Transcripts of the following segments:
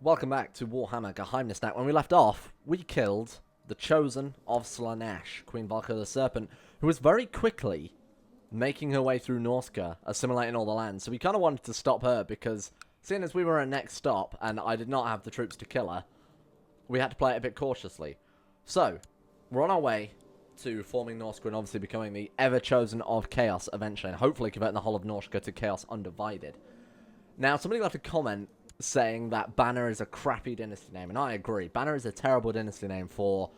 Welcome back to Warhammer Geheimnisnacht. When we left off, we killed the Chosen of Slaanesh, Queen Valkyrie the Serpent, who was very quickly making her way through Norska, assimilating all the land. So we kind of wanted to stop her because, seeing as we were at next stop and I did not have the troops to kill her, we had to play it a bit cautiously. So, we're on our way to forming Norska and obviously becoming the Everchosen of Chaos eventually, and hopefully converting the whole of Norska to Chaos Undivided. Now, somebody left a comment saying that Banner is a crappy dynasty name, and I agree. Banner is a terrible dynasty name for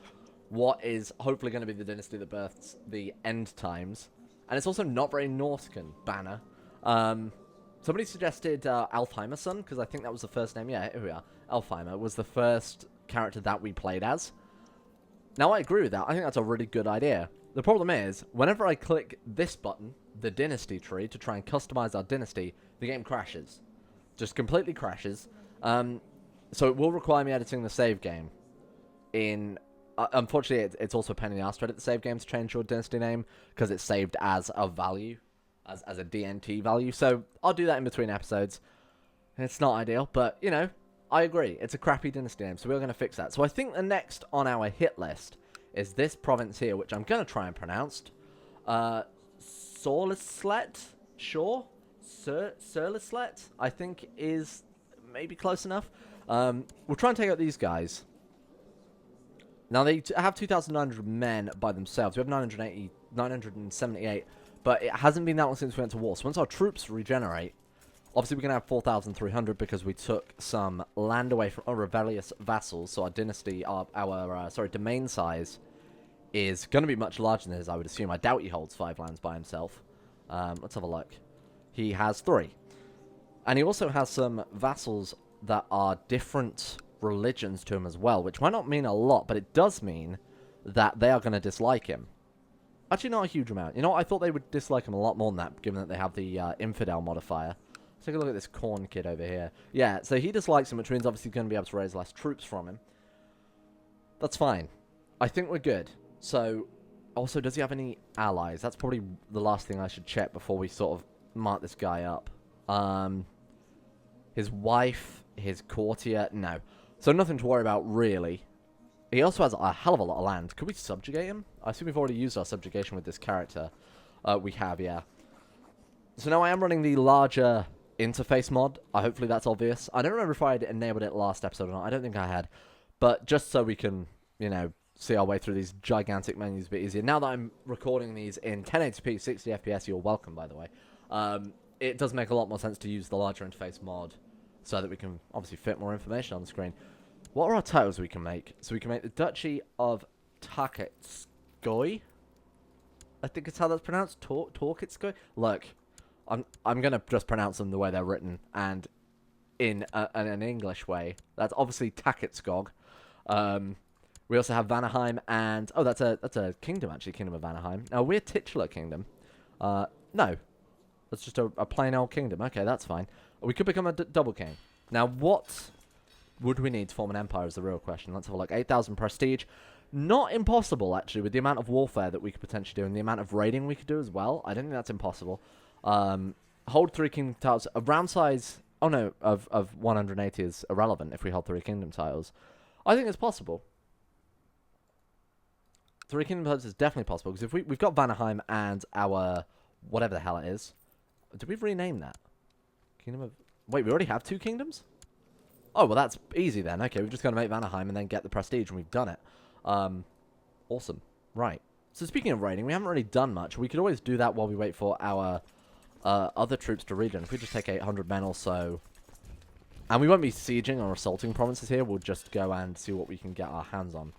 what is hopefully going to be the dynasty that births the end times, and it's also not very Norscan, Banner. Somebody suggested Alfheimer's because I think that was the first name. Yeah, here we are. Alfheimer was the first character that we played as. Now, I agree with that. I think that's a really good idea. The problem is, whenever I click this button, the dynasty tree, to try and customize our dynasty, the game crashes. Just completely crashes. So it will require me editing the save game. Unfortunately, it's also a pain in the ass to edit the save game to change your dynasty name, because it's saved as a value, as a DNT value. So I'll do that in between episodes. It's not ideal, but, you know, I agree. It's a crappy dynasty name, so we're going to fix that. So I think the next on our hit list is this province here, which I'm going to try and pronounce. Sorlislet? Sure? Sorlislet, I think, is maybe close enough. We'll try and take out these guys. Now, they have 2,900 men by themselves. We have 978, but it hasn't been that long since we went to war. So once our troops regenerate, obviously we're going to have 4,300 because we took some land away from our rebellious vassals. So our dynasty, our domain size is going to be much larger than his, I would assume. I doubt he holds 5 lands by himself. Let's have a look. He has 3. And he also has some vassals that are different religions to him as well, which might not mean a lot, but it does mean that they are going to dislike him. Actually, not a huge amount. You know what? I thought they would dislike him a lot more than that, given that they have the infidel modifier. Let's take a look at this corn kid over here. Yeah, so he dislikes him, which means obviously he's going to be able to raise less troops from him. That's fine. I think we're good. So, also, does he have any allies? That's probably the last thing I should check before we sort of mark this guy up. His wife, his courtier, no. So nothing to worry about, really. He also has a hell of a lot of land. Could we subjugate him? I assume we've already used our subjugation with this character. We have, yeah. So now I am running the larger interface mod. Hopefully that's obvious. I don't remember if I had enabled it last episode or not. I don't think I had. But just so we can, you know, see our way through these gigantic menus a bit easier. Now that I'm recording these in 1080p, 60 FPS, you're welcome, by the way. It does make a lot more sense to use the larger interface mod so that we can obviously fit more information on the screen. What are our titles we can make? So we can make the Duchy of Tarkitskoy. I think it's how that's pronounced. Tarkitskoy. Look, I'm gonna just pronounce them the way they're written and in an English way. That's obviously Takitskog. We also have Vanaheim and that's a kingdom actually, Kingdom of Vanaheim. Now we're titular kingdom. No. That's just a plain old kingdom. Okay, that's fine. We could become a double king. Now, what would we need to form an empire is the real question. Let's have a look. 8,000 prestige. Not impossible, actually, with the amount of warfare that we could potentially do and the amount of raiding we could do as well. I don't think that's impossible. Hold 3 kingdom titles. A round size, of 180 is irrelevant if we hold 3 kingdom titles. I think it's possible. 3 kingdom titles is definitely possible, because if we've got Vanaheim and our whatever the hell it is. Did we rename that? Kingdom of... Wait, we already have 2 kingdoms? Oh, well, that's easy then. Okay, we've just got to make Vanaheim and then get the prestige, and we've done it. Awesome. Right. So speaking of raiding, we haven't really done much. We could always do that while we wait for our other troops to regen. If we just take 800 men or so... And we won't be sieging or assaulting provinces here. We'll just go and see what we can get our hands on.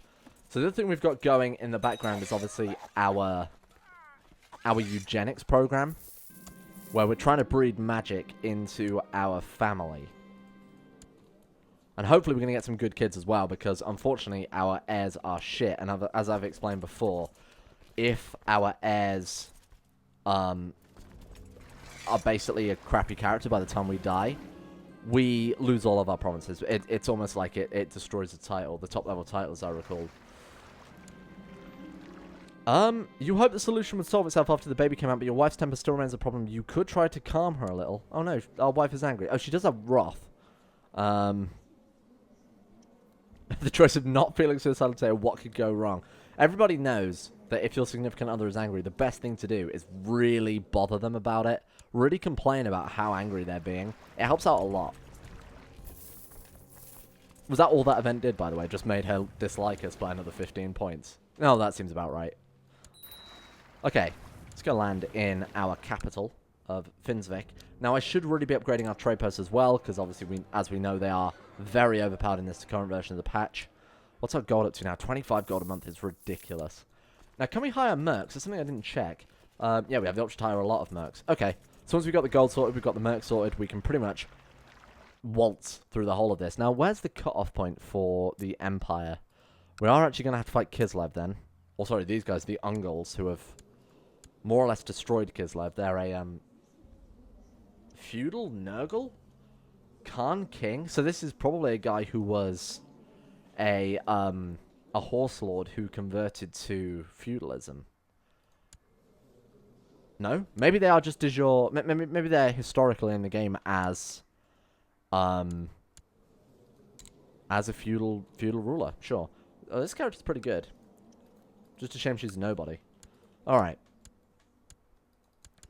So the other thing we've got going in the background is obviously our eugenics program, where we're trying to breed magic into our family. And hopefully we're going to get some good kids as well, because unfortunately our heirs are shit. And as I've explained before, if our heirs are basically a crappy character by the time we die, we lose all of our provinces. It's almost like it destroys the title, the top level title, as I recall. You hope the solution would solve itself after the baby came out, but your wife's temper still remains a problem. You could try to calm her a little. Oh no, our wife is angry. Oh, she does have wrath. The choice of not feeling suicidal today, what could go wrong? Everybody knows that if your significant other is angry, the best thing to do is really bother them about it. Really complain about how angry they're being. It helps out a lot. Was that all that event did, by the way? Just made her dislike us by another 15 points. No, that seems about right. Okay, let's go land in our capital of Finsvik. Now, I should really be upgrading our trade posts as well, because obviously, as we know, they are very overpowered in this current version of the patch. What's our gold up to now? 25 gold a month is ridiculous. Now, can we hire mercs? That's something I didn't check. Yeah, we have the option to hire a lot of mercs. Okay, so once we've got the gold sorted, we've got the mercs sorted, we can pretty much waltz through the whole of this. Now, where's the cutoff point for the Empire? We are actually going to have to fight Kislev then. Or, sorry, these guys, the Ungals, who have more or less destroyed Kislev. They're a, feudal Nurgle? Khan King? So this is probably a guy who was a horse lord who converted to feudalism. No? Maybe they are just de jure... Maybe they're historically in the game as a feudal ruler. Sure. Oh, this character's pretty good. Just a shame she's nobody. Alright.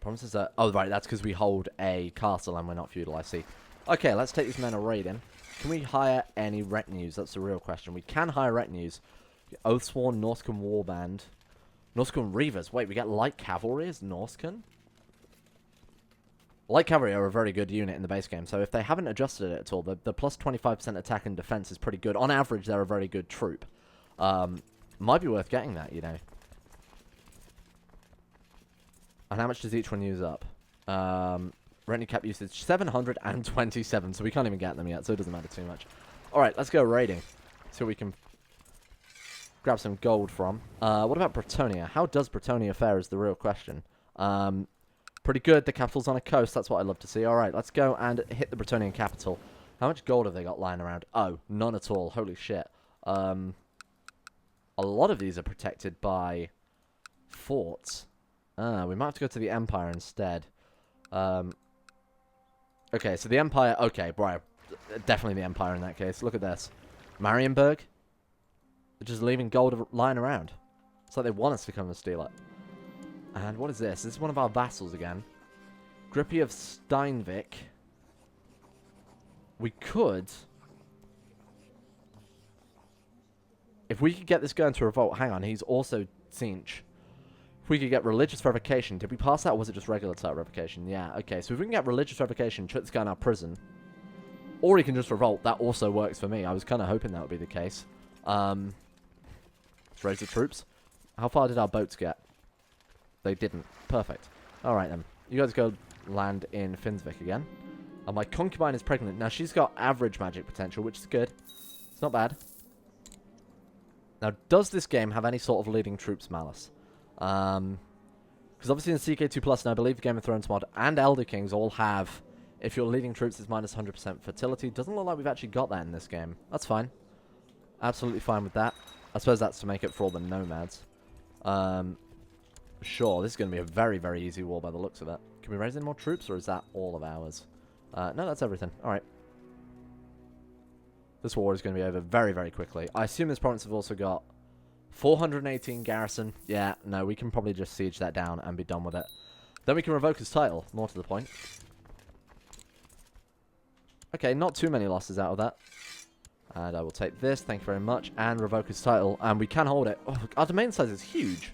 Promises that... Oh, right, that's because we hold a castle and we're not feudal, I see. Okay, let's take these men a raiding. Can we hire any retinues? That's the real question. We can hire retinues. Oathsworn, Norscan Warband. Norscan Reavers. Wait, we get Light Cavalry as Norscan? Light Cavalry are a very good unit in the base game, so if they haven't adjusted it at all, the plus 25% attack and defense is pretty good. On average, they're a very good troop. Might be worth getting that, you know. And how much does each one use up? Retinue cap usage, 727, so we can't even get them yet, so it doesn't matter too much. Alright, let's go raiding. See what we can grab some gold from. What about Bretonia? How does Bretonia fare is the real question. Pretty good. The capital's on a coast. That's what I love to see. Alright, let's go and hit the Bretonian capital. How much gold have they got lying around? Oh, none at all. Holy shit. A lot of these are protected by forts. We might have to go to the Empire instead. Okay, so the Empire... Okay, right. Definitely the Empire in that case. Look at this. Marienburg. They're just leaving gold lying around. It's like they want us to come and steal it. And what is this? This is one of our vassals again. Grippy of Steinvik. We could... If we could get this guy into revolt... Hang on, he's also Tzeentch. If we could get religious revocation... Did we pass that, or was it just regular type revocation? Yeah, okay. So if we can get religious revocation, chuck this guy in our prison. Or he can just revolt. That also works for me. I was kind of hoping that would be the case. Let's raise the troops. How far did our boats get? They didn't. Perfect. Alright then. You guys go land in Finsvik again. My concubine is pregnant. Now she's got average magic potential, which is good. It's not bad. Now, does this game have any sort of leading troops malice? Because obviously in CK2+, and I believe Game of Thrones mod and Elder Kings all have, if your leading troops is minus 100% fertility. Doesn't look like we've actually got that in this game. That's fine. Absolutely fine with that. I suppose that's to make it for all the nomads. Sure, this is going to be a very, very easy war by the looks of it. Can we raise any more troops, or is that all of ours? No, that's everything. Alright. This war is going to be over very, very quickly. I assume this province has also got 418 garrison. Yeah, no, we can probably just siege that down and be done with it. Then we can revoke his title, more to the point. Okay, not too many losses out of that. And I will take this, thank you very much, and revoke his title. And we can hold it. Oh, our domain size is huge.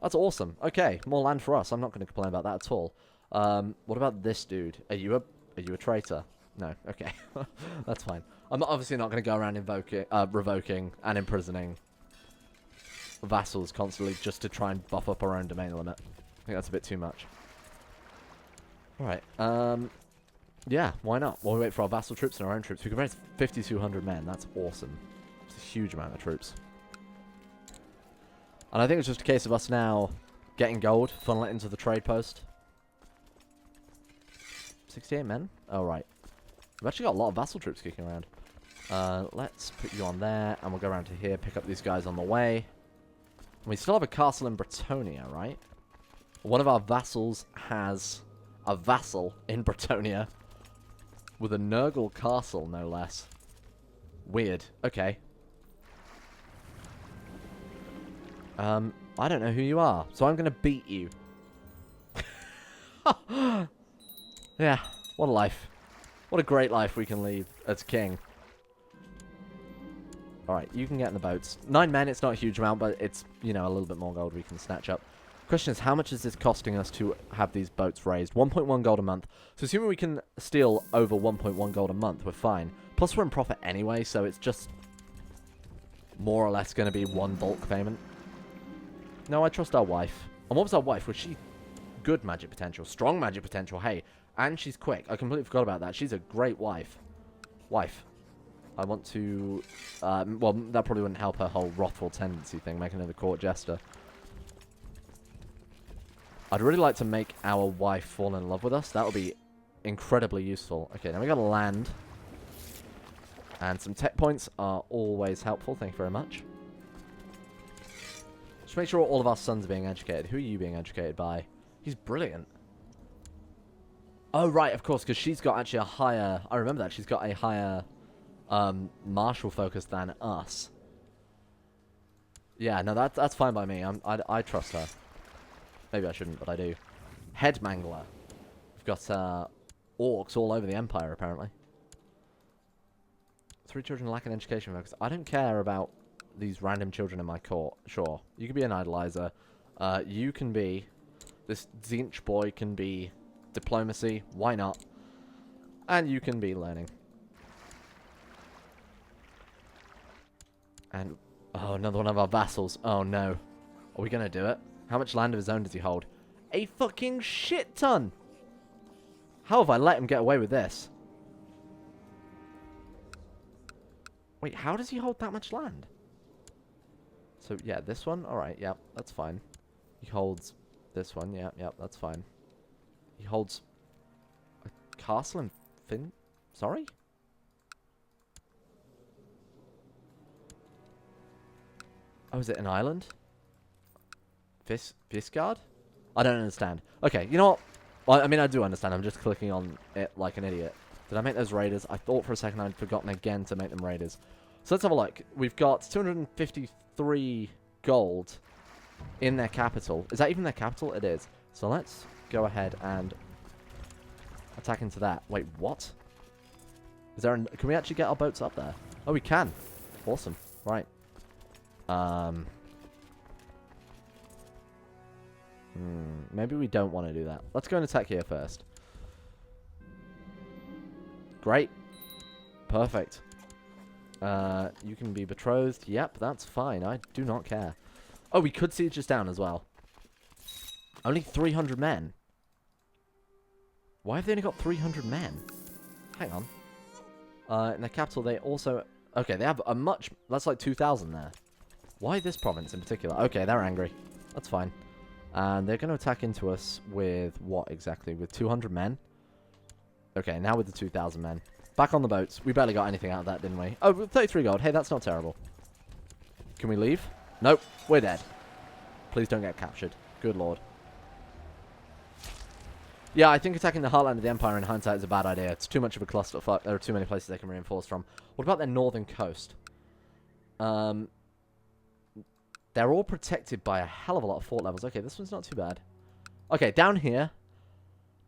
That's awesome. Okay, more land for us. I'm not going to complain about that at all. What about this dude? Are you a traitor? No. Okay. That's fine. I'm obviously not going to go around revoking and imprisoning vassals constantly just to try and buff up our own domain limit. I think that's a bit too much. Alright. Yeah, why not? While we wait for our vassal troops and our own troops, we can raise 5,200 men. That's awesome. It's a huge amount of troops. And I think it's just a case of us now getting gold, funnel it into the trade post. 68 men? Oh, right. We've actually got a lot of vassal troops kicking around. Let's put you on there, and we'll go around to here, pick up these guys on the way. And we still have a castle in Bretonia, right? One of our vassals has a vassal in Bretonia with a Nurgle castle, no less. Weird. Okay. I don't know who you are, so I'm gonna beat you. Yeah, what a life. What a great life we can lead as king. Alright, you can get in the boats. 9 men, it's not a huge amount, but it's, you know, a little bit more gold we can snatch up. Question is, how much is this costing us to have these boats raised? 1.1 gold a month. So assuming we can steal over 1.1 gold a month, we're fine. Plus we're in profit anyway, so it's just more or less going to be one bulk payment. No, I trust our wife. And what was our wife? Was she good magic potential? Strong magic potential, hey. And she's quick. I completely forgot about that. She's a great wife. Wife. I want to... well, that probably wouldn't help her whole wrathful tendency thing, making her the court jester. I'd really like to make our wife fall in love with us. That would be incredibly useful. Okay, now we got land. And some tech points are always helpful. Thank you very much. Just make sure all of our sons are being educated. Who are you being educated by? He's brilliant. Oh, right, of course, because she's got actually a higher... I remember that. She's got a higher martial focus than us. Yeah, no, that's fine by me. I trust her. Maybe I shouldn't, but I do. Head Mangler. We've got orcs all over the Empire, apparently. 3 children lack an education focus. I don't care about these random children in my court. Sure, you can be an idolizer. You can be... This Zinch boy can be diplomacy. Why not? And you can be learning. And... Oh, another one of our vassals. Oh, no. Are we going to do it? How much land of his own does he hold? A fucking shit ton! How have I let him get away with this? Wait, how does he hold that much land? So, yeah, this one? Alright, yep, that's fine. He holds this one, yep, that's fine. He holds a castle in Finn... Sorry? Oh, is it an island? Visgard? I don't understand. Okay, you know what? Well, I mean, I do understand. I'm just clicking on it like an idiot. Did I make those raiders? I thought for a second I'd forgotten again to make them raiders. So let's have a look. We've got 253 gold in their capital. Is that even their capital? It is. So let's go ahead and attack into that. Wait, what? Is there? Can we actually get our boats up there? Oh, we can. Awesome. Right. Maybe we don't want to do that. Let's go and attack here first. Great. Perfect. You can be betrothed. Yep, that's fine. I do not care. Oh, we could siege us down as well. Only 300 men. Why have they only got 300 men? Hang on. In the capital, they also... Okay, they have a much... That's like 2,000 there. Why this province in particular? Okay, they're angry. That's fine. And they're going to attack into us with what exactly? With 200 men? Okay, now with the 2,000 men. Back on the boats. We barely got anything out of that, didn't we? Oh, 33 gold. Hey, that's not terrible. Can we leave? Nope. We're dead. Please don't get captured. Good lord. Yeah, I think attacking the heartland of the Empire in hindsight is a bad idea. It's too much of a clusterfuck. There are too many places they can reinforce from. What about their northern coast? They're all protected by a hell of a lot of fort levels. Okay, this one's not too bad. Okay, down here,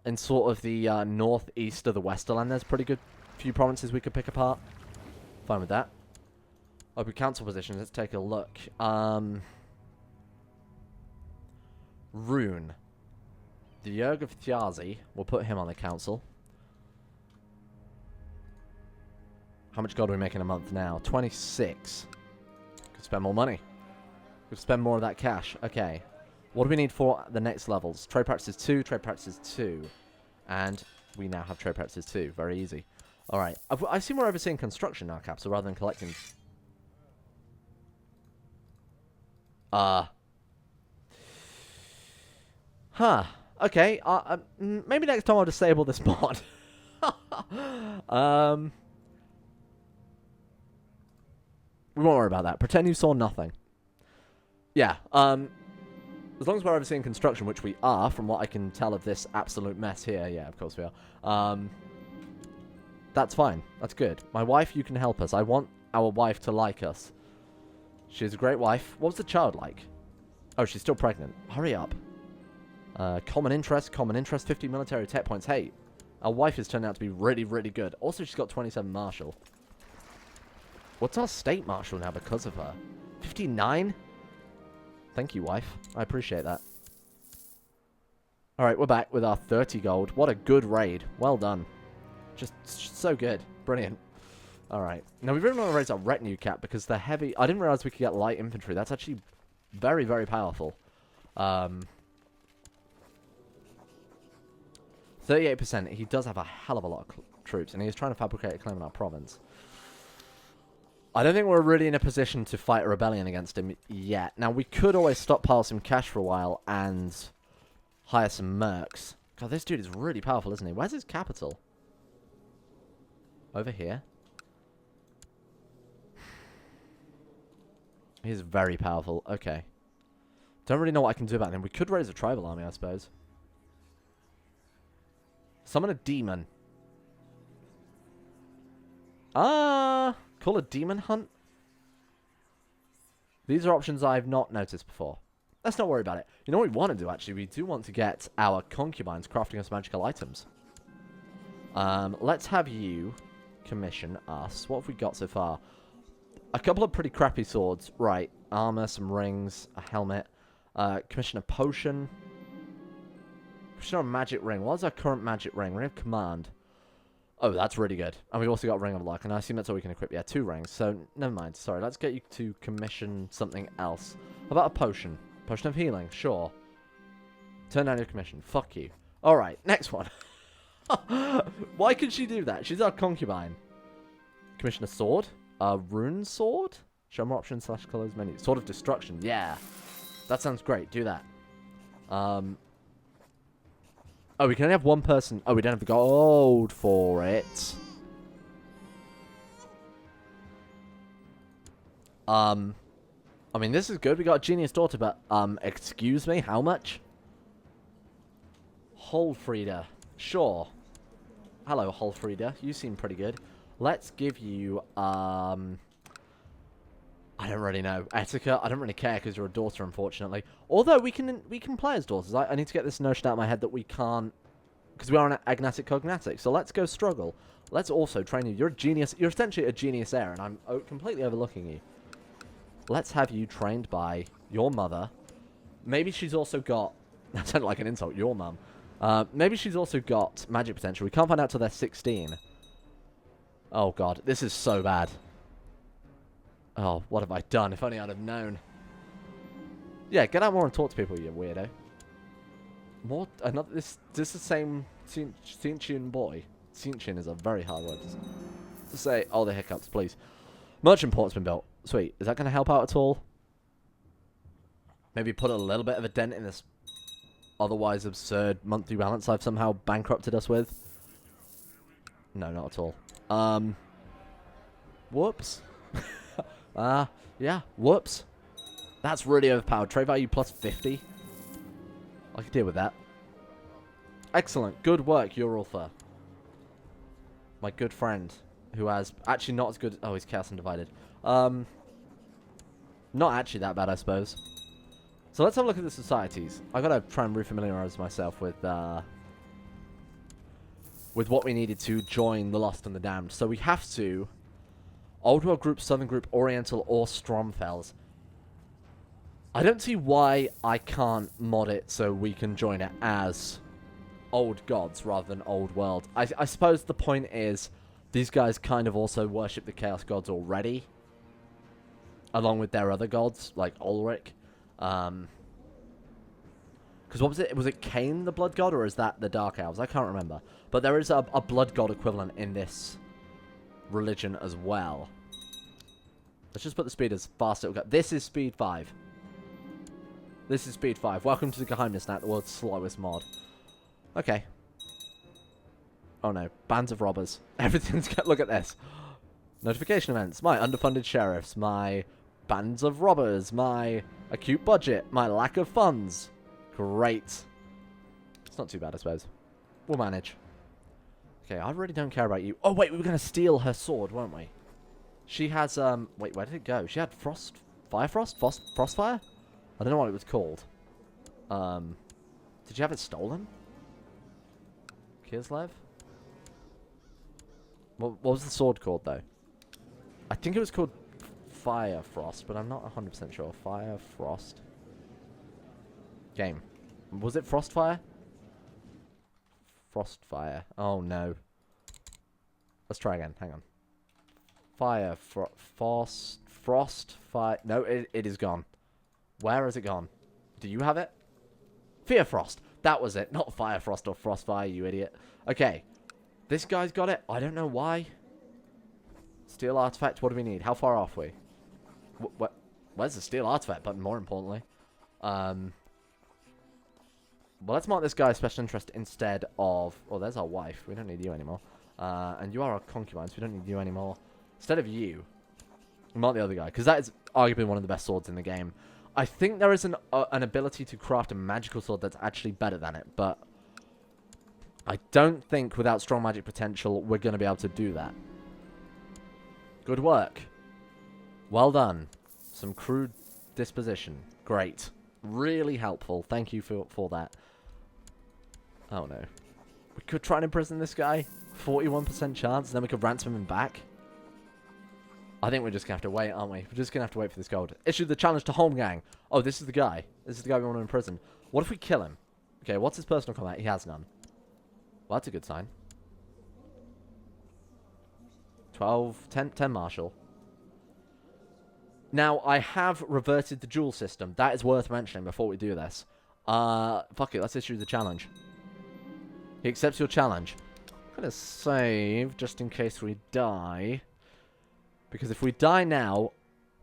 in sort of the northeast of the Westerland, there's pretty good few provinces we could pick apart. Fine with that. Open council positions. Let's take a look. Rune. The Yerg of Thiazi. We'll put him on the council. How much gold are we making a month now? 26. Could spend more money. Could spend more of that cash. Okay. What do we need for the next levels? Trade practices 2, trade practices 2. And we now have trade practices 2. Very easy. Alright. I assume we're overseeing construction now, Capsule, rather than collecting. Huh. Okay. Maybe next time I'll disable this mod. We won't worry about that. Pretend you saw nothing. Yeah. As long as we're overseeing construction, which we are, from what I can tell of this absolute mess here. Yeah, of course we are. That's fine. That's good. My wife, you can help us. I want our wife to like us. She's a great wife. What was the child like? Oh, she's still pregnant. Hurry up. Common interest, 50 military tech points. Hey, our wife has turned out to be really, really good. Also, she's got 27 martial. What's our state martial now because of her? 59? Thank you, wife. I appreciate that. Alright, we're back with our 30 gold. What a good raid. Well done. Just so good. Brilliant. Alright. Now, we really want to raise our retinue cap because they're heavy. I didn't realize we could get light infantry. That's actually very, very powerful. 38%. He does have a hell of a lot of troops, and he's trying to fabricate a claim in our province. I don't think we're really in a position to fight a rebellion against him yet. Now, we could always stockpile some cash for a while and hire some mercs. God, this dude is really powerful, isn't he? Where's his capital? Over here. He's very powerful. Okay. Don't really know what I can do about him. We could raise a tribal army, I suppose. Summon a demon. Call a demon hunt? These are options I've not noticed before. Let's not worry about it. You know what we want to do, actually? We do want to get our concubines crafting us magical items. Let's have you commission us. What have we got so far? A couple of pretty crappy swords. Right. Armor, some rings, a helmet. Commission a potion. Commission a magic ring. What is our current magic ring? Ring of command. Oh, that's really good. And we've also got Ring of Luck, and I assume that's all we can equip. Yeah, 2 rings. So, never mind. Sorry, let's get you to commission something else. How about a potion? Potion of healing, sure. Turn down your commission. Fuck you. Alright, next one. Why could she do that? She's our concubine. Commission a sword. A rune sword? Show more options / colors menu. Sword of destruction. Yeah. That sounds great. Do that. Oh, we can only have one person. Oh, we don't have the gold for it. I mean, this is good. We got a genius daughter, but, excuse me, how much? Holfrieda. Sure. Hello, Holfrieda. You seem pretty good. Let's give you, I don't really know. Etika? I don't really care because you're a daughter, unfortunately. Although, we can play as daughters. I need to get this notion out of my head that we can't, because we are an agnatic cognatic. So let's go struggle. Let's also train you. You're a genius. You're essentially a genius heir, and I'm completely overlooking you. Let's have you trained by your mother. Maybe she's also got... That sounded like an insult. Your mum. Maybe she's also got magic potential. We can't find out till they're 16. Oh, God. This is so bad. Oh, what have I done? If only I'd have known. Yeah, get out more and talk to people, you weirdo. More... Another... This is the same... Cincian boy. Cincian is a very hard word to say. Oh, the hiccups, please. Merchant port's been built. Sweet. Is that going to help out at all? Maybe put a little bit of a dent in this otherwise absurd monthly balance I've somehow bankrupted us with? No, not at all. Whoops. Yeah, whoops. That's really overpowered. Trade value plus 50. I can deal with that. Excellent. Good work, Urulfa. My good friend, who has actually not as good... Oh, he's Chaos Undivided. Not actually that bad, I suppose. So let's have a look at the societies. I've got to try and refamiliarize myself with what we needed to join the Lost and the Damned. So we have to... Old World Group, Southern Group, Oriental, or Stromfels. I don't see why I can't mod it so we can join it as Old Gods rather than Old World. I suppose the point is these guys kind of also worship the Chaos Gods already, along with their other gods, like Ulrich. Because what was it? Was it Cain, the Blood God, or is that the Dark Elves? I can't remember. But there is a Blood God equivalent in this religion as well. Let's just put the speed as fast as it will go. This is speed 5. This is speed 5. Welcome to the Geheimnisnacht, the world's slowest mod. Okay. Oh no. Bands of robbers. Everything's got... Look at this. Notification events. My underfunded sheriffs. My bands of robbers. My acute budget. My lack of funds. Great. It's not too bad, I suppose. We'll manage. Okay, I really don't care about you. Oh, wait. We were going to steal her sword, weren't we? She has, wait, where did it go? She had Frostfire? I don't know what it was called. Did you have it stolen? Kislev? What was the sword called, though? I think it was called Fire Frost, but I'm not 100% sure. Fire Frost. Game. Was it Frostfire? Frostfire. Oh, no. Let's try again. Hang on. Fire. Frost. Fire. No, it is gone. Where has it gone? Do you have it? Fear Frost. That was it. Not Fire Frost or Frostfire, you idiot. Okay. This guy's got it. I don't know why. Steel artifact. What do we need? How far off we? Where's the steel artifact button, more importantly? Well, let's mark this guy as special interest instead of... Oh, there's our wife. We don't need you anymore. And you are our concubine, so we don't need you anymore. Instead of you, mark the other guy, because that is arguably one of the best swords in the game. I think there is an ability to craft a magical sword that's actually better than it, but I don't think without strong magic potential we're going to be able to do that. Good work. Well done. Some crude disposition. Great. Really helpful. Thank you for that. Oh no. We could try and imprison this guy. 41% chance, and then we could ransom him back. I think we're just going to have to wait, aren't we? We're just going to have to wait for this gold. Issue the challenge to Holmgang. Oh, this is the guy. This is the guy we want to imprison. What if we kill him? Okay, what's his personal combat? He has none. Well, that's a good sign. 10 martial. Now, I have reverted the duel system. That is worth mentioning before we do this. Fuck it, let's issue the challenge. He accepts your challenge. I'm going to save just in case we die. Because if we die now,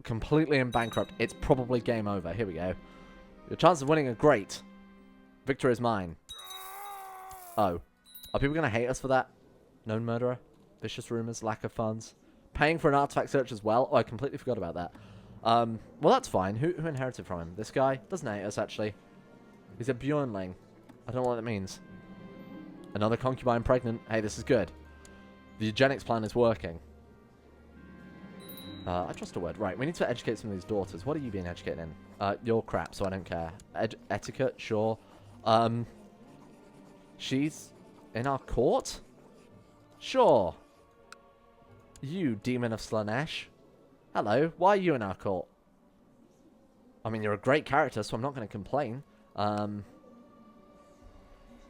completely in bankrupt, it's probably game over. Here we go. Your chances of winning are great. Victory is mine. Oh. Are people going to hate us for that? Known murderer? Vicious rumors? Lack of funds? Paying for an artifact search as well? Oh, I completely forgot about that. Well, that's fine. Who inherited from him? This guy? Doesn't hate us, actually. He's a Bjornling. I don't know what that means. Another concubine pregnant. Hey, this is good. The eugenics plan is working. I trust a word. Right, we need to educate some of these daughters. What are you being educated in? You're crap, so I don't care. Etiquette? Sure. She's in our court? Sure. You, demon of Slanesh. Hello, why are you in our court? I mean, you're a great character, so I'm not going to complain.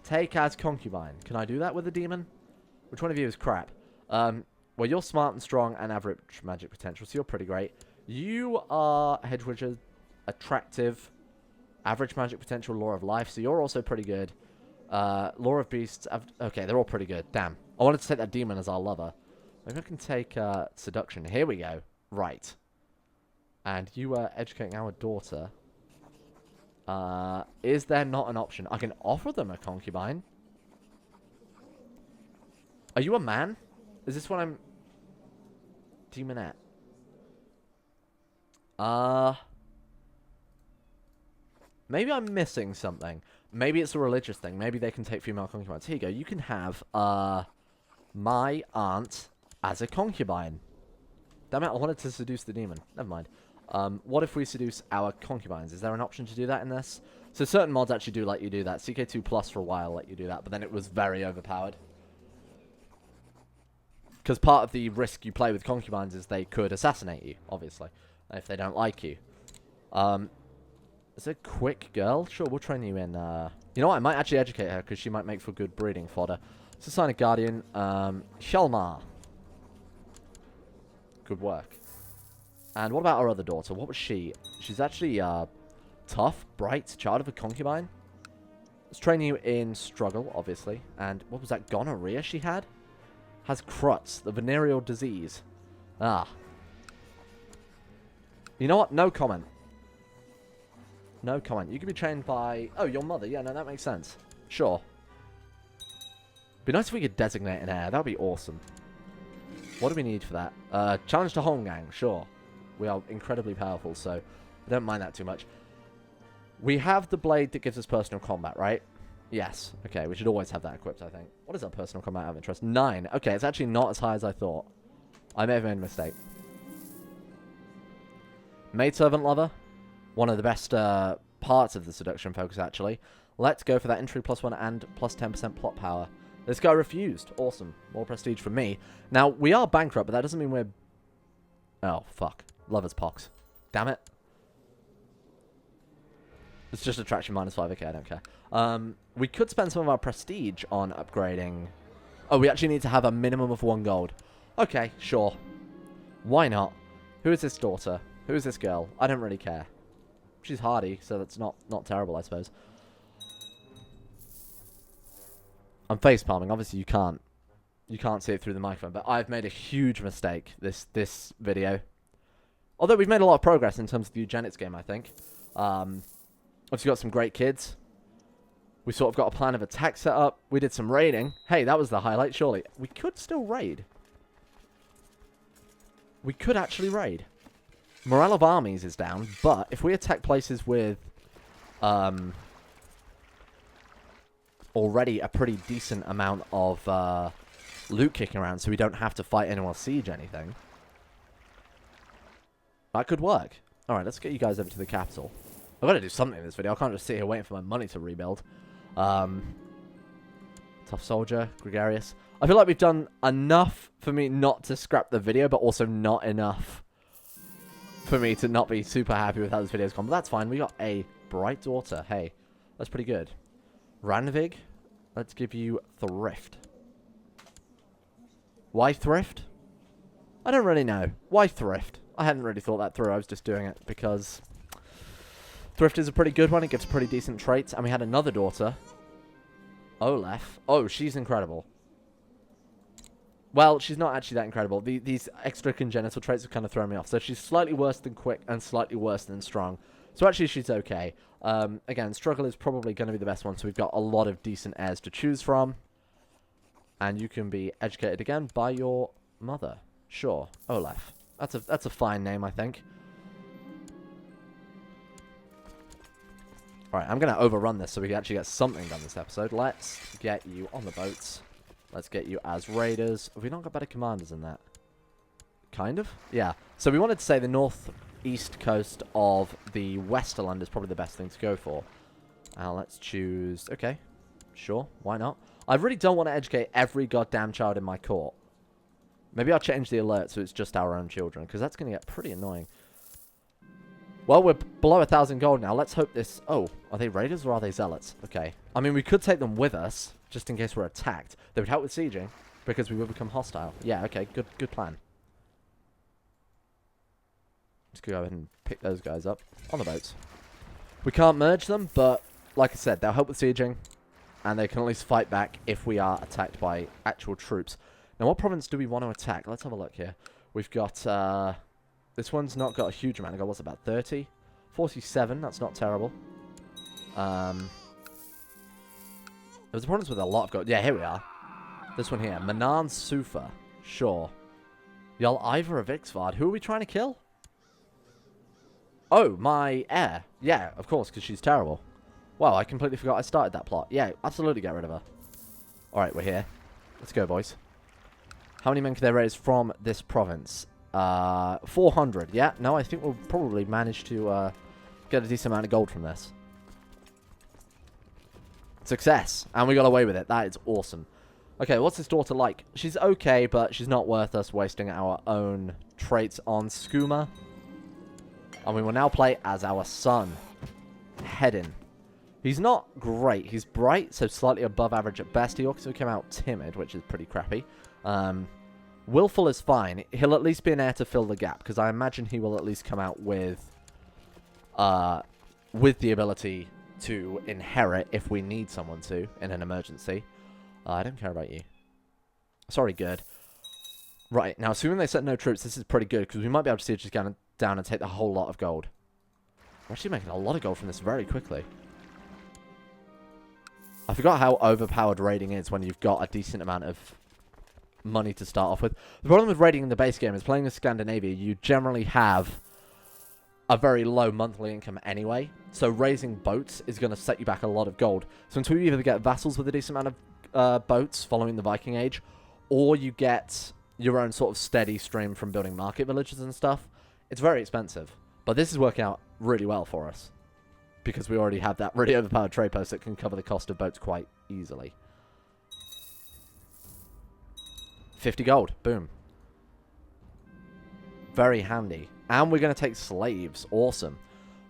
Take as concubine. Can I do that with a demon? Which one of you is crap? Well, you're smart and strong and average magic potential, so you're pretty great. You are Hedge Wizard, attractive, average magic potential, Law of Life, so you're also pretty good. Law of Beasts, okay, they're all pretty good. Damn. I wanted to take that demon as our lover. Maybe I can take seduction. Here we go. Right. And you are educating our daughter. Is there not an option? I can offer them a concubine. Are you a man? Is this what I'm... Demonette. Maybe I'm missing something. Maybe it's a religious thing. Maybe they can take female concubines. Here you go. You can have, my aunt as a concubine. Damn it, I wanted to seduce the demon. Never mind. What if we seduce our concubines? Is there an option to do that in this? So certain mods actually do let you do that. CK2 Plus for a while let you do that, but then it was very overpowered. Because part of the risk you play with concubines is they could assassinate you, obviously, if they don't like you. Is it a quick girl? Sure, we'll train you in... You know what? I might actually educate her, because she might make for good breeding fodder. It's a sign of Guardian. Shelmar. Good work. And what about our other daughter? What was she? She's actually tough, bright, child of a concubine. Let's train you in struggle, obviously. And what was that? Gonorrhea she had? Has Crutz, the venereal disease. Ah. You know what? No comment. No comment. You can be trained by... Oh, your mother. Yeah, no, that makes sense. Sure. Be nice if we could designate an heir. That would be awesome. What do we need for that? Challenge to Holmgang. Sure. We are incredibly powerful, so I don't mind that too much. We have the blade that gives us personal combat, right? Yes. Okay, we should always have that equipped, I think. What is our personal combat out of interest? 9. Okay, it's actually not as high as I thought. I may have made a mistake. Maidservant lover. One of the best parts of the seduction focus, actually. Let's go for that entry +1 and plus 10% plot power. This guy refused. Awesome. More prestige for me. Now, we are bankrupt, but that doesn't mean we're... Oh, fuck. Lover's pox. Damn it. It's just attraction -5. Okay, I don't care. We could spend some of our prestige on upgrading... Oh, we actually need to have a minimum of 1 gold. Okay, sure. Why not? Who is this daughter? Who is this girl? I don't really care. She's hardy, so that's not terrible, I suppose. I'm face palming. Obviously, you can't see it through the microphone, but I've made a huge mistake this video. Although we've made a lot of progress in terms of the eugenics game, I think. Obviously, got some great kids. We sort of got a plan of attack set up. We did some raiding. Hey, that was the highlight, surely. We could still raid. We could actually raid. Morale of armies is down, but if we attack places with already a pretty decent amount of loot kicking around, so we don't have to fight anyone or siege anything, that could work. Alright, let's get you guys over to the capital. I've got to do something in this video. I can't just sit here waiting for my money to rebuild. Tough soldier, gregarious. I feel like we've done enough for me not to scrap the video, but also not enough for me to not be super happy with how this video's gone. But that's fine. We got a bright daughter. Hey, that's pretty good. Ranvig, let's give you thrift. Why thrift? I don't really know. Why thrift? I hadn't really thought that through. I was just doing it because thrift is a pretty good one. It gives pretty decent traits. And we had another daughter, Olaf. Oh, she's incredible. Well, she's not actually that incredible. These extra congenital traits have kind of thrown me off. So she's slightly worse than quick and slightly worse than strong. So actually she's okay. Again, struggle is probably going to be the best one. So we've got a lot of decent heirs to choose from. And you can be educated again by your mother. Sure. Olaf. That's a fine name, I think. Alright, I'm going to overrun this so we can actually get something done this episode. Let's get you on the boats. Let's get you as raiders. Have we not got better commanders than that? Kind of? Yeah. So we wanted to say the northeast coast of the Westerland is probably the best thing to go for. Let's choose... Okay. Sure. Why not? I really don't want to educate every goddamn child in my court. Maybe I'll change the alert so it's just our own children, because that's going to get pretty annoying. Well, we're below 1,000 gold now. Let's hope this... Oh, are they raiders or are they zealots? Okay. I mean, we could take them with us, just in case we're attacked. They would help with sieging, because we will become hostile. Yeah, okay. Good plan. Let's go ahead and pick those guys up on the boats. We can't merge them, but like I said, they'll help with sieging, and they can at least fight back if we are attacked by actual troops. Now, what province do we want to attack? Let's have a look here. We've got... This one's not got a huge amount of gold. What's it, about 30? 47, that's not terrible. There's a province with a lot of gold. Yeah, here we are. This one here. Manan Sufa. Sure. Jarl Ivor of Ixvard. Who are we trying to kill? Oh, my heir. Yeah, of course, because she's terrible. Wow, I completely forgot I started that plot. Yeah, absolutely get rid of her. Alright, we're here. Let's go, boys. How many men can they raise from this province? 400. Yeah, no, I think we'll probably manage to get a decent amount of gold from this. Success. And we got away with it. That is awesome. Okay, what's this daughter like? She's okay, but she's not worth us wasting our own traits on Skooma. And we will now play as our son, Hedin. He's not great. He's bright, so slightly above average at best. He also came out timid, which is pretty crappy. Willful is fine. He'll at least be an heir to fill the gap, because I imagine he will at least come out with the ability to inherit if we need someone to in an emergency. I don't care about you. Sorry, good. Right, now assuming they set no troops, this is pretty good, because we might be able to see it just down and take the whole lot of gold. We're actually making a lot of gold from this very quickly. I forgot how overpowered raiding is when you've got a decent amount of money to start off with. The problem with raiding in the base game is playing in Scandinavia, you generally have a very low monthly income anyway, so raising boats is going to set you back a lot of gold. So until you either get vassals with a decent amount of boats following the Viking Age, or you get your own sort of steady stream from building market villages and stuff, it's very expensive. But this is working out really well for us. Because we already have that really overpowered trade post that can cover the cost of boats quite easily. 50 gold. Boom. Very handy. And we're going to take slaves. Awesome.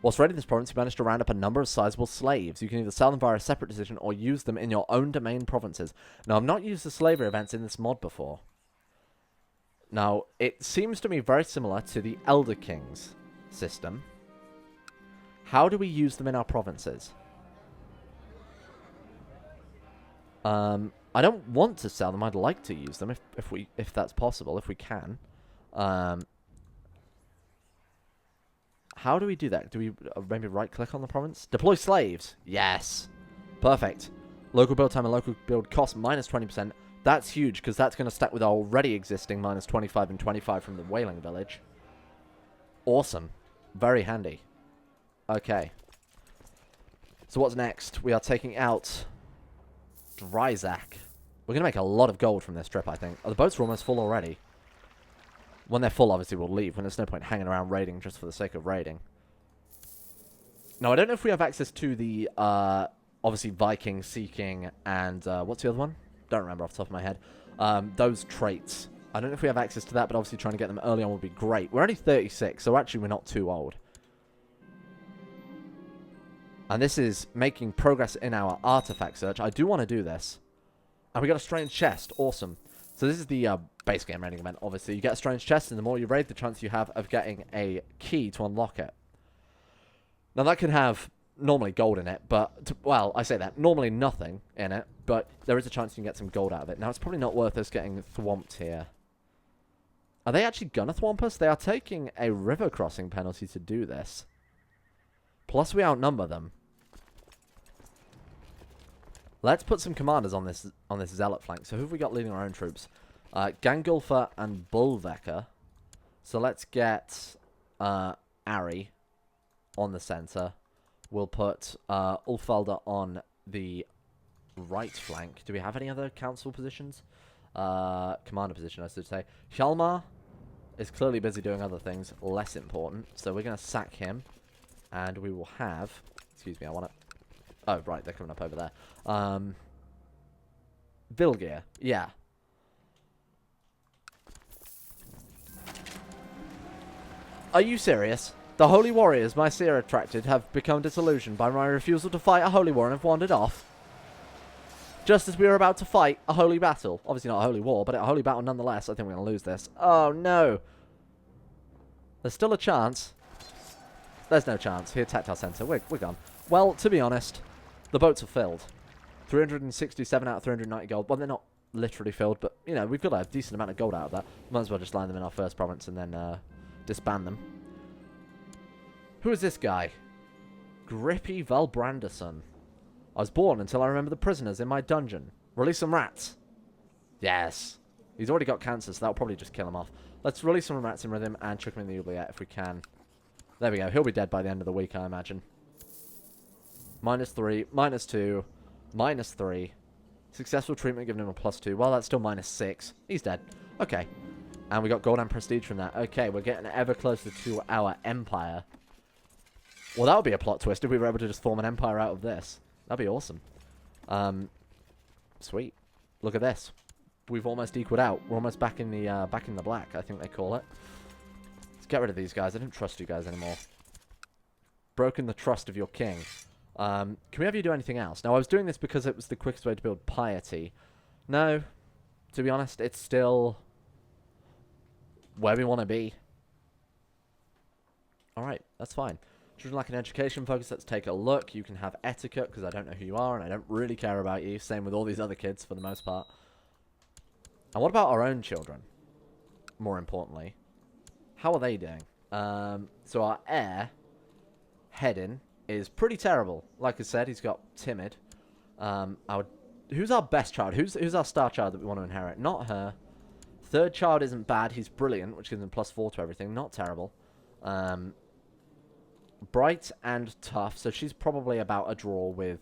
Whilst raiding this province, you managed to round up a number of sizable slaves. You can either sell them via a separate decision or use them in your own domain provinces. Now, I've not used the slavery events in this mod before. Now, it seems to me very similar to the Elder Kings system. How do we use them in our provinces? I don't want to sell them. I'd like to use them if that's possible, if we can. How do we do that? Do we maybe right-click on the province? Deploy slaves. Yes. Perfect. Local build time and local build cost minus 20%. That's huge because that's going to stack with our already existing minus 25 and 25 from the Whaling Village. Awesome. Very handy. Okay. So what's next? We are taking out Dryzak. We're going to make a lot of gold from this trip, I think. Oh, the boats are almost full already. When they're full, obviously, we'll leave. When there's no point hanging around raiding just for the sake of raiding. Now, I don't know if we have access to the, obviously, Viking, Seeking, and, what's the other one? Don't remember off the top of my head. Those traits. I don't know if we have access to that, but obviously trying to get them early on would be great. We're only 36, so actually we're not too old. And this is making progress in our artifact search. I do want to do this. And we got a strange chest. Awesome. So this is the base game raiding event, obviously. You get a strange chest, and the more you raid, the chance you have of getting a key to unlock it. Now, that can have normally gold in it, but, well, I say that. Normally nothing in it, but there is a chance you can get some gold out of it. Now, it's probably not worth us getting thwomped here. Are they actually gonna thwomp us? They are taking a river crossing penalty to do this. Plus, we outnumber them. Let's put some commanders on this zealot flank. So who have we got leading our own troops? Gangulfer and Bulvecker. So let's get Ari on the center. We'll put Ulfalda on the right flank. Do we have any other council positions? Commander position, I should say. Hjalmar is clearly busy doing other things less important. So we're going to sack him. And we will have... Excuse me, I want to... Oh, right, they're coming up over there. Vilgear, yeah. Are you serious? The holy warriors my seer attracted have become disillusioned by my refusal to fight a holy war and have wandered off. Just as we were about to fight a holy battle. Obviously not a holy war, but a holy battle nonetheless. I think we're going to lose this. Oh, no. There's still a chance. There's no chance. He attacked our center. We're gone. Well, to be honest... The boats are filled. 367 out of 390 gold. Well, they're not literally filled, but, you know, we've got a decent amount of gold out of that. Might as well just line them in our first province and then disband them. Who is this guy? Grippy Valbranderson. I was born until I remember the prisoners in my dungeon. Release some rats. Yes. He's already got cancer, so that'll probably just kill him off. Let's release some rats in with him and chuck him in the oubliette if we can. There we go. He'll be dead by the end of the week, I imagine. -3, -2, -3. Successful treatment giving him a +2. Well, that's still -6. He's dead. Okay. And we got gold and prestige from that. Okay, we're getting ever closer to our empire. Well, that would be a plot twist if we were able to just form an empire out of this. That'd be awesome. Sweet. Look at this. We've almost equaled out. We're almost back in the black, I think they call it. Let's get rid of these guys. I don't trust you guys anymore. Broken the trust of your king. Can we have you do anything else? Now, I was doing this because it was the quickest way to build piety. No, to be honest, it's still where we want to be. Alright, that's fine. Children like an education focus, let's take a look. You can have etiquette, because I don't know who you are, and I don't really care about you. Same with all these other kids, for the most part. And what about our own children? More importantly. How are they doing? So our heir, Hedin, is pretty terrible. Like I said, he's got timid. Who's our best child? Who's our star child that we want to inherit? Not her. Third child isn't bad. He's brilliant, which gives him +4 to everything. Not terrible. Bright and tough, so she's probably about a draw with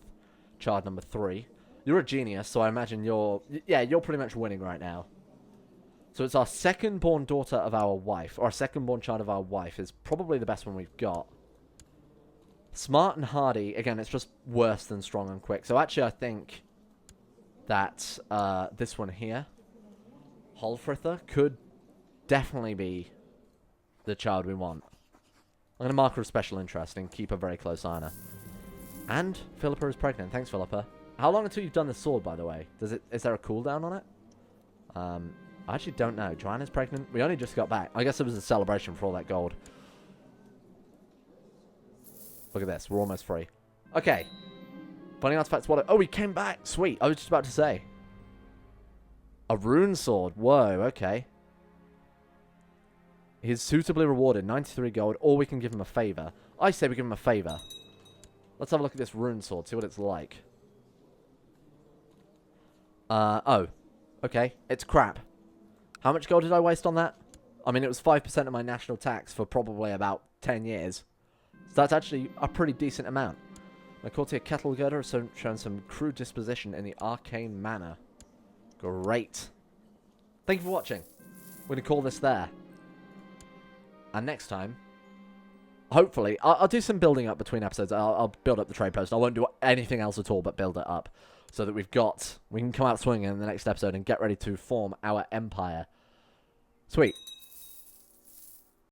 child number 3. You're a genius, so I imagine you're pretty much winning right now. So it's our second-born daughter of our wife, or our second-born child of our wife is probably the best one we've got. Smart and hardy, again, it's just worse than strong and quick. So actually, I think that this one here, Holfrither, could definitely be the child we want. I'm going to mark her of special interest and keep a very close eye on her. And Philippa is pregnant. Thanks, Philippa. How long until you've done the sword, by the way? Is there a cooldown on it? I actually don't know. Joanna's pregnant. We only just got back. I guess it was a celebration for all that gold. Look at this. We're almost free. Okay. Finding artifacts. What? Oh, we came back. Sweet. I was just about to say. A rune sword. Whoa. Okay. He's suitably rewarded. 93 gold. Or we can give him a favor. I say we give him a favor. Let's have a look at this rune sword. See what it's like. Oh. Okay. It's crap. How much gold did I waste on that? I mean, it was 5% of my national tax for probably about 10 years. So that's actually a pretty decent amount. My courtier Kettle Girder has shown some crude disposition in the arcane manner. Great. Thank you for watching. We're going to call this there. And next time, hopefully, I'll do some building up between episodes. I'll build up the trade post. I won't do anything else at all but build it up. So that we can come out swinging in the next episode and get ready to form our empire. Sweet.